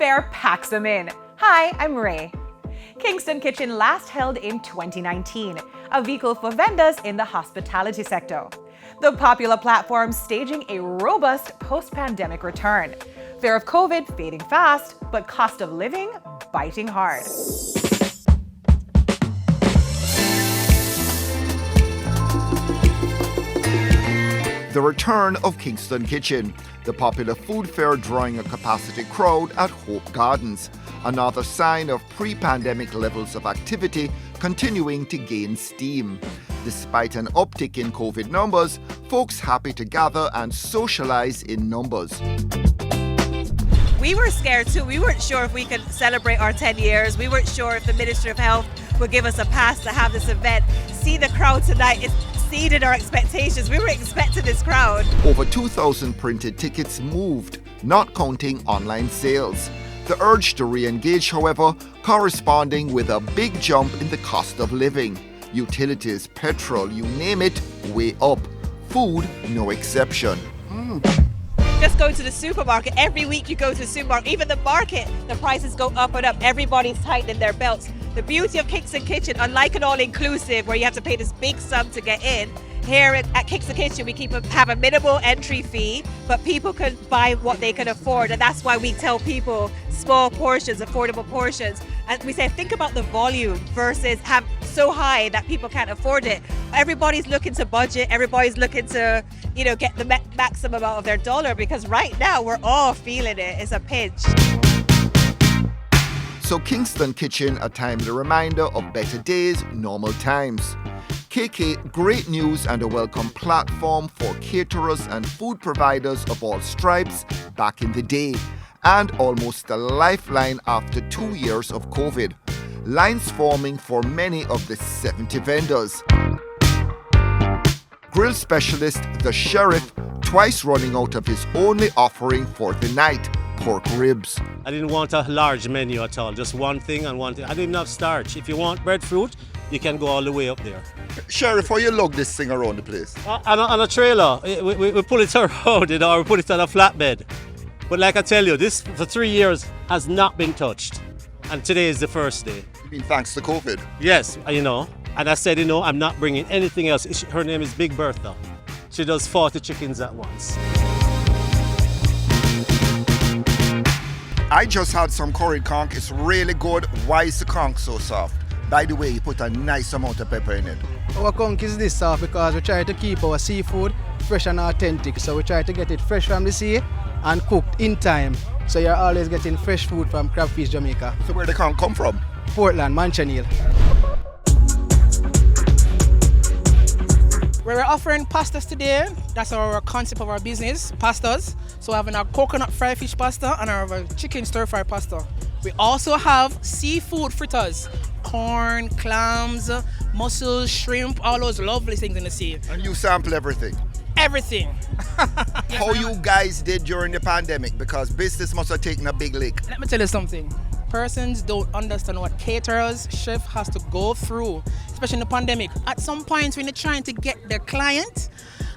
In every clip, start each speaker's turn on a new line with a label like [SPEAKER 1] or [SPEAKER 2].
[SPEAKER 1] fair packs them in. Hi, I'm Ray. Kingston Kitchen last held in 2019, a vehicle for vendors in the hospitality sector. The popular platform staging a robust post-pandemic return. Fear of COVID fading fast, but cost of living biting hard.
[SPEAKER 2] The return of Kingston Kitchen, the popular food fair drawing a capacity crowd at Hope Gardens. Another sign of pre-pandemic levels of activity continuing to gain steam. Despite an uptick in COVID numbers, folks happy to gather and socialize in numbers.
[SPEAKER 3] We were scared too. We weren't sure if we could celebrate our 10 years. We weren't sure if the Ministry of Health would give us a pass to have this event. See the crowd tonight. It exceeded our expectations. We were expecting this crowd.
[SPEAKER 2] Over 2,000 printed tickets moved, not counting online sales. The urge to re-engage, however, corresponding with a big jump in the cost of living. Utilities, petrol, you name it, way up. Food, no exception.
[SPEAKER 3] Just go to the supermarket. Every week you go to the supermarket, even the market, the prices go up and up. Everybody's tightening their belts. The beauty of Kingston Kitchen, unlike an all-inclusive where you have to pay this big sum to get in, here at Kingston Kitchen we have a minimal entry fee, but people can buy what they can afford, and that's why we tell people small portions, affordable portions. And we say think about the volume versus have so high that people can't afford it. Everybody's looking to budget, everybody's looking to get the maximum out of their dollar, because right now we're all feeling it. It's a pinch.
[SPEAKER 2] So Kingston Kitchen, a timely reminder of better days, normal times. KK, great news and a welcome platform for caterers and food providers of all stripes back in the day, and almost a lifeline after 2 years of COVID. Lines forming for many of the 70 vendors. Grill specialist, the Sheriff, twice running out of his only offering for the night, pork ribs.
[SPEAKER 4] I didn't want a large menu at all, just one thing and one thing. I didn't have starch. If you want breadfruit, you can go all the way up there.
[SPEAKER 2] Sheriff, how you lug this thing around the place?
[SPEAKER 4] On a trailer. We pull it around, or we put it on a flatbed. But like I tell you, this for 3 years has not been touched. And today is the first day.
[SPEAKER 2] You mean thanks to COVID?
[SPEAKER 4] Yes, And I said, I'm not bringing anything else. Her name is Big Bertha. She does 40 chickens at once.
[SPEAKER 2] I just had some curried conch. It's really good. Why is the conch so soft? By the way, you put a nice amount of pepper in it.
[SPEAKER 5] Our conch is this soft because we try to keep our seafood fresh and authentic. So we try to get it fresh from the sea and cooked in time. So you're always getting fresh food from Crabfish, Jamaica.
[SPEAKER 2] So where the conch come from?
[SPEAKER 5] Portland, Manchaniel.
[SPEAKER 6] We're offering pastas today. That's our concept of our business, pastas. So we're having our coconut fried fish pasta and our chicken stir-fry pasta. We also have seafood fritters, corn, clams, mussels, shrimp, all those lovely things in the sea.
[SPEAKER 2] And you sample everything?
[SPEAKER 6] Everything.
[SPEAKER 2] How you guys did during the pandemic? Because business must have taken a big lick.
[SPEAKER 6] Let me tell you something. Persons don't understand what caterers, chef has to go through, especially in the pandemic. At some point when you're trying to get the client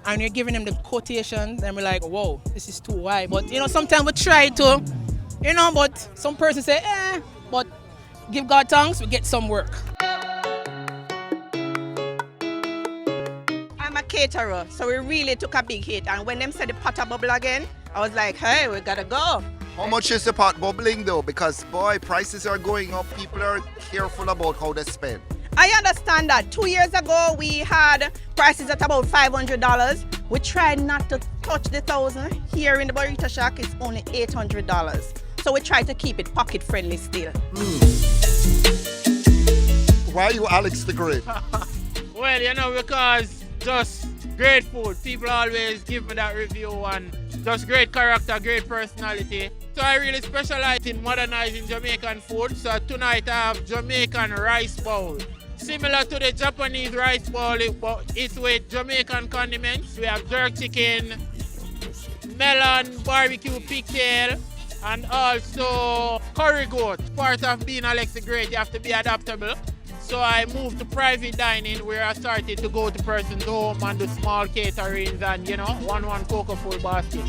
[SPEAKER 6] and you're giving them the quotation, then we're like, whoa, this is too high. But sometimes we try to, but some persons say, but give God thanks, we get some work.
[SPEAKER 3] I'm a caterer, so we really took a big hit. And when them said the pot a bubble again, I was like, hey, we gotta go.
[SPEAKER 2] How much is the pot bubbling though? Because boy, prices are going up. People are careful about how they spend.
[SPEAKER 3] I understand that. 2 years ago, we had prices at about $500. We tried not to touch the 1,000. Here in the Burrito Shack, it's only $800. So we try to keep it pocket friendly still.
[SPEAKER 2] Why are you Alex the Great?
[SPEAKER 7] Well, because just great food. People always give me that review and just great character, great personality. So I really specialize in modernizing Jamaican food. So tonight I have Jamaican rice bowl. Similar to the Japanese rice bowl, but it's with Jamaican condiments. We have jerk chicken, melon, barbecue pigtail, and also curry goat. Part of being Alex the Great, you have to be adaptable. So I moved to private dining where I started to go to person's home and do small caterings and, one cocoa full basket.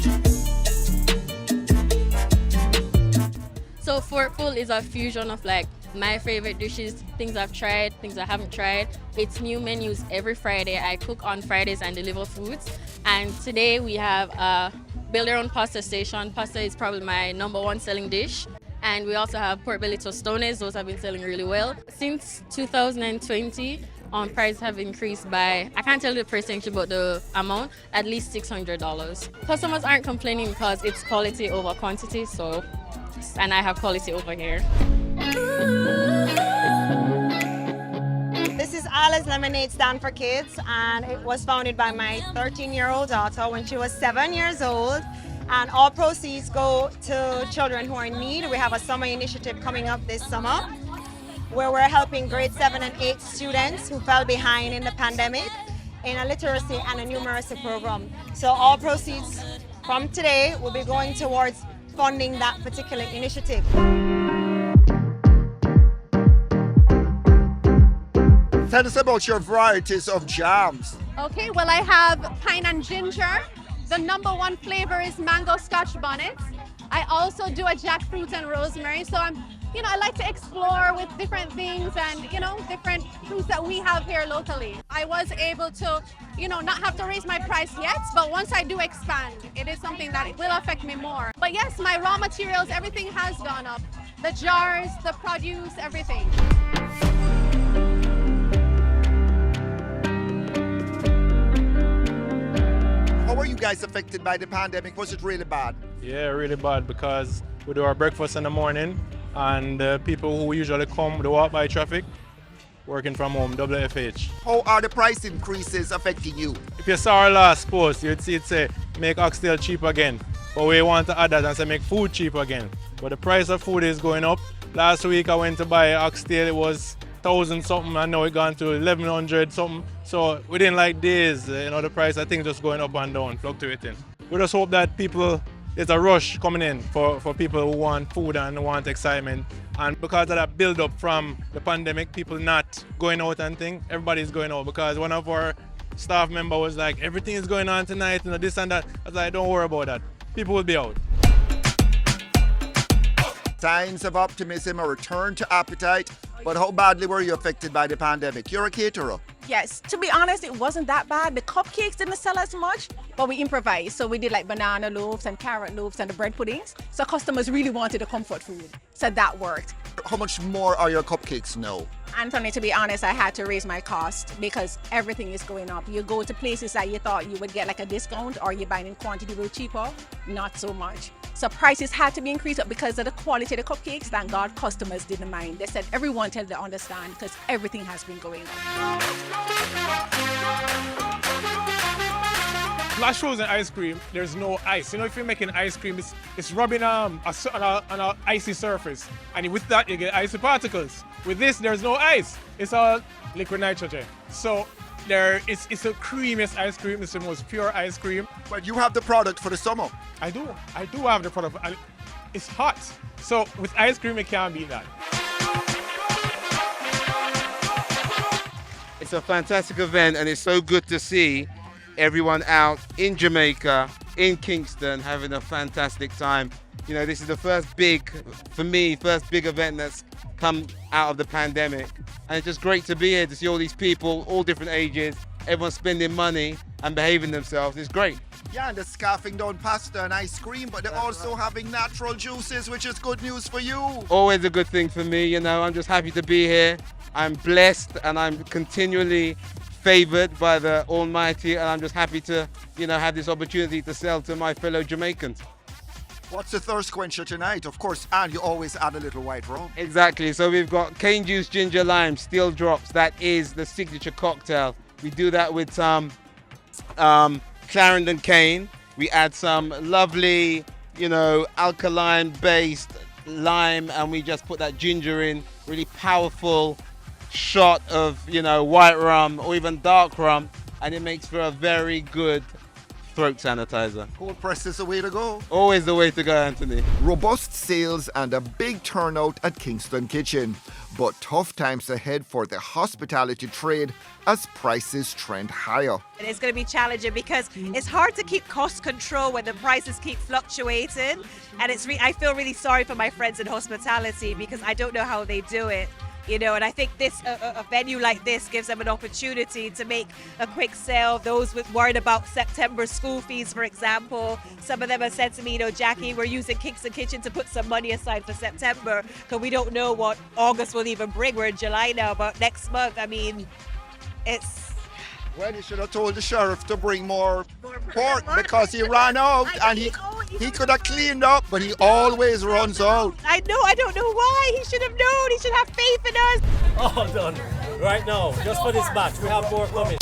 [SPEAKER 3] So
[SPEAKER 8] So Forkful is a fusion of like my favorite dishes, things I've tried, things I haven't tried. It's new menus every Friday. I cook on Fridays and deliver foods. And today we have a build your own pasta station. Pasta is probably my #1 selling dish. And we also have pork belly tostones. Those have been selling really well. Since 2020, prices have increased by, I can't tell you the percentage, but the amount, at least $600. Customers aren't complaining because it's quality over quantity, so, and I have quality over here.
[SPEAKER 9] This is Alice Lemonade Stand for Kids, and it was founded by my 13-year-old daughter when she was 7 years old. And all proceeds go to children who are in need. We have a summer initiative coming up this summer where we're helping grade 7 and 8 students who fell behind in the pandemic in a literacy and a numeracy program. So all proceeds from today will be going towards funding that particular initiative.
[SPEAKER 2] Tell us about your varieties of jams.
[SPEAKER 10] Okay, well I have pine and ginger. The #1 flavor is mango scotch bonnet. I also do a jackfruit and rosemary. So I like to explore with different things and, different fruits that we have here locally. I was able to, not have to raise my price yet, but once I do expand, it is something that will affect me more. But yes, my raw materials, everything has gone up. The jars, the produce, everything.
[SPEAKER 2] How were you guys affected by the pandemic? Was it really bad?
[SPEAKER 7] Yeah, really bad because we do our breakfast in the morning and people who usually come, they walk by traffic, working from home, WFH.
[SPEAKER 2] How are the price increases affecting you?
[SPEAKER 7] If you saw our last post, you'd see it say, make oxtail cheap again. But we want to add that and say, make food cheap again. But the price of food is going up. Last week I went to buy oxtail, it was 1,000 something, and now it gone to 1,100 something. So within like days, the price I think just going up and down, fluctuating. We just hope that there's a rush coming in for people who want food and want excitement. And because of that build up from the pandemic, people not going out and things, everybody's going out because one of our staff member was like, everything is going on tonight, this and that. I was like, don't worry about that. People will be out.
[SPEAKER 2] Signs of optimism, a return to appetite. But how badly were you affected by the pandemic? You're a caterer.
[SPEAKER 11] Yes, to be honest, it wasn't that bad. The cupcakes didn't sell as much, but we improvised. So we did like banana loaves and carrot loaves and the bread puddings. So customers really wanted a comfort food. So that worked.
[SPEAKER 2] How much more are your cupcakes now?
[SPEAKER 11] Anthony, to be honest, I had to raise my cost because everything is going up. You go to places that you thought you would get like a discount or you're buying in quantity real cheaper, not so much. So prices had to be increased up because of the quality of the cupcakes. Thank God customers didn't mind. They said everyone tell they understand because everything has been going up.
[SPEAKER 12] Flash frozen ice cream, there's no ice. If you're making ice cream, it's rubbing on an icy surface. And with that, you get icy particles. With this, there's no ice. It's all liquid nitrogen. So it's the creamiest ice cream. It's the most pure ice cream.
[SPEAKER 2] But you have the product for the summer.
[SPEAKER 12] I do have the product. It's hot. So with ice cream, it can't beat that.
[SPEAKER 13] It's a fantastic event and it's so good to see everyone out in Jamaica, in Kingston, having a fantastic time. This is the first big event that's come out of the pandemic. And it's just great to be here to see all these people, all different ages, everyone spending money and behaving themselves. It's great.
[SPEAKER 2] Yeah, and they're scarfing down pasta and ice cream, but they're also having natural juices, which is good news for you.
[SPEAKER 13] Always a good thing for me, I'm just happy to be here. I'm blessed and I'm continually favored by the Almighty, and I'm just happy to, have this opportunity to sell to my fellow Jamaicans.
[SPEAKER 2] What's the thirst quencher tonight? Of course, and you always add a little white rum.
[SPEAKER 13] Exactly. So we've got cane juice, ginger lime, steel drops. That is the signature cocktail. We do that with some Clarendon cane. We add some lovely, alkaline-based lime, and we just put that ginger in. Really powerful shot of, white rum or even dark rum, and it makes for a very good throat sanitizer.
[SPEAKER 2] Cold press is the way to go.
[SPEAKER 13] Always the way to go, Anthony.
[SPEAKER 2] Robust sales and a big turnout at Kingston Kitchen, but tough times ahead for the hospitality trade as prices trend higher.
[SPEAKER 3] And it's going to be challenging because it's hard to keep cost control when the prices keep fluctuating. And I feel really sorry for my friends in hospitality because I don't know how they do it. You know, and I think a venue like this gives them an opportunity to make a quick sale. Those worried about September school fees, for example, some of them have said to me, Jacqui, we're using Kingston Kitchen to put some money aside for September because we don't know what August will even bring. We're in July now, but next month, I mean, it's...
[SPEAKER 2] Well, you should have told the sheriff to bring more pork because he ran out and he could have cleaned up, but he always runs out.
[SPEAKER 3] I know, I don't know why. He should have known. He should have faith in us.
[SPEAKER 4] All done. Right now, just for this match, we have more coming.